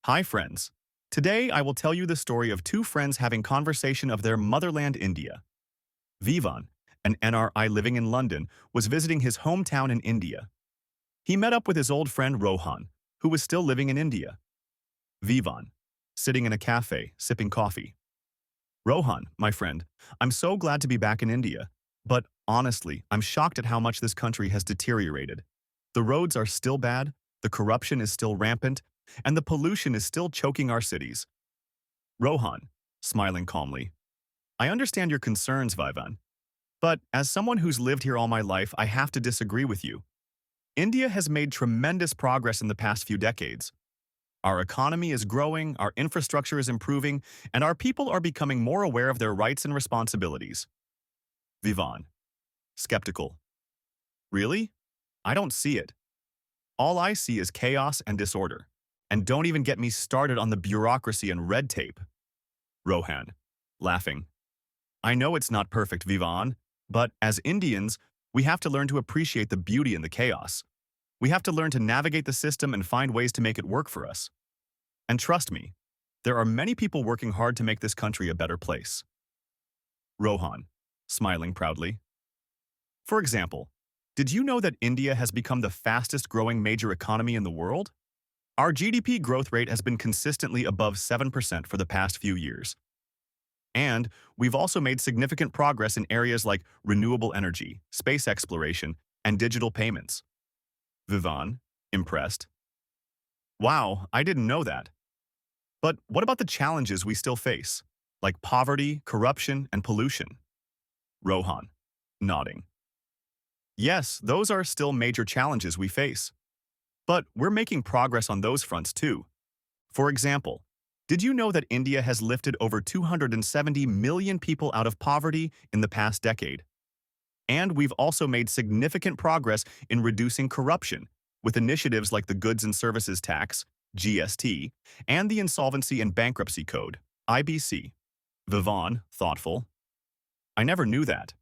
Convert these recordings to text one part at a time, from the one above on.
Hi friends. Today I will tell you the story of two friends having conversation of their motherland India. Vivan, an NRI living in London, was visiting his hometown in India. He met up with his old friend Rohan, who was still living in India. Vivan, sitting in a cafe, sipping coffee. Rohan, my friend, I'm so glad to be back in India, but honestly, I'm shocked at how much this country has deteriorated. The roads are still bad, the corruption is still rampant, and the pollution is still choking our cities. Rohan, smiling calmly. I understand your concerns, Vivan, but as someone who's lived here all my life, I have to disagree with you. India has made tremendous progress in the past few decades. Our economy is growing, our infrastructure is improving, and our people are becoming more aware of their rights and responsibilities. Vivan, skeptical. Really? I don't see it. All I see is chaos and disorder. And don't even get me started on the bureaucracy and red tape. Rohan, laughing. I know it's not perfect, Vivan, but as Indians, we have to learn to appreciate the beauty in the chaos. We have to learn to navigate the system and find ways to make it work for us. And trust me, there are many people working hard to make this country a better place. Rohan, smiling proudly. For example, did you know that India has become the fastest growing major economy in the world? Our GDP growth rate has been consistently above 7% for the past few years. And we've also made significant progress in areas like renewable energy, space exploration, and digital payments. Vivan, impressed. Wow, I didn't know that. But what about the challenges we still face, like poverty, corruption, and pollution? Rohan, nodding. Yes, those are still major challenges we face. But we're making progress on those fronts too. For example, did you know that India has lifted over 270 million people out of poverty in the past decade? And we've also made significant progress in reducing corruption with initiatives like the Goods and Services Tax, GST, and the Insolvency and Bankruptcy Code, IBC. Vivan, thoughtful. I never knew that.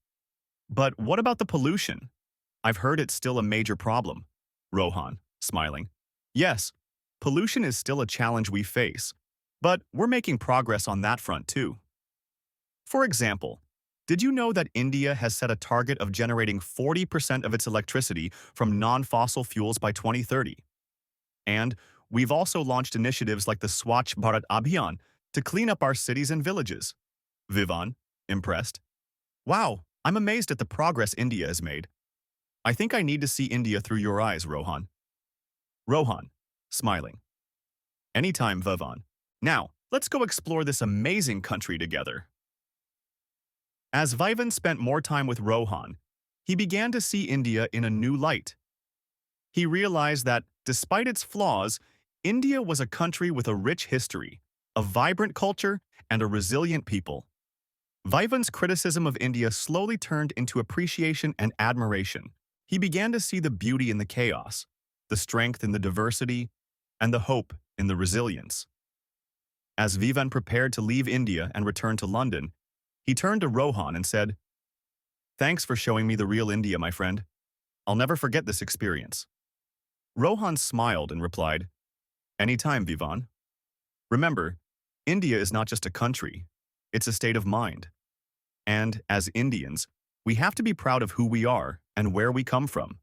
But what about the pollution? I've heard it's still a major problem. Rohan, smiling. Yes, pollution is still a challenge we face, but we're making progress on that front too. For example, did you know that India has set a target of generating 40% of its electricity from non-fossil fuels by 2030? And we've also launched initiatives like the Swachh Bharat Abhiyan to clean up our cities and villages. Vivan, impressed. Wow, I'm amazed at the progress India has made. I think I need to see India through your eyes, Rohan. Rohan, smiling. Anytime, Vivan. Now, let's go explore this amazing country together. As Vivan spent more time with Rohan, he began to see India in a new light. He realized that, despite its flaws, India was a country with a rich history, a vibrant culture, and a resilient people. Vivan's criticism of India slowly turned into appreciation and admiration. He began to see the beauty in the chaos, the strength in the diversity, and the hope in the resilience. As Vivan prepared to leave India and return to London, he turned to Rohan and said, "Thanks for showing me the real India, my friend. I'll never forget this experience." Rohan smiled and replied, "Anytime, Vivan. Remember, India is not just a country, it's a state of mind. And as Indians, we have to be proud of who we are and where we come from."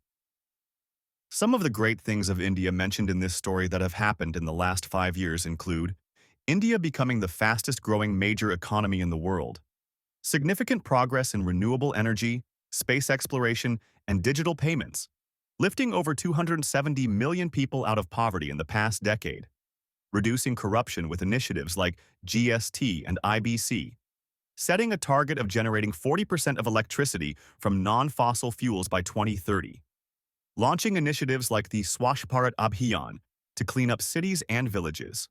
Some of the great things of India mentioned in this story that have happened in the last 5 years include India becoming the fastest growing major economy in the world, significant progress in renewable energy, space exploration, and digital payments, lifting over 270 million people out of poverty in the past decade, reducing corruption with initiatives like GST and IBC, setting a target of generating 40% of electricity from non-fossil fuels by 2030, launching initiatives like the Swachh Bharat Abhiyan to clean up cities and villages,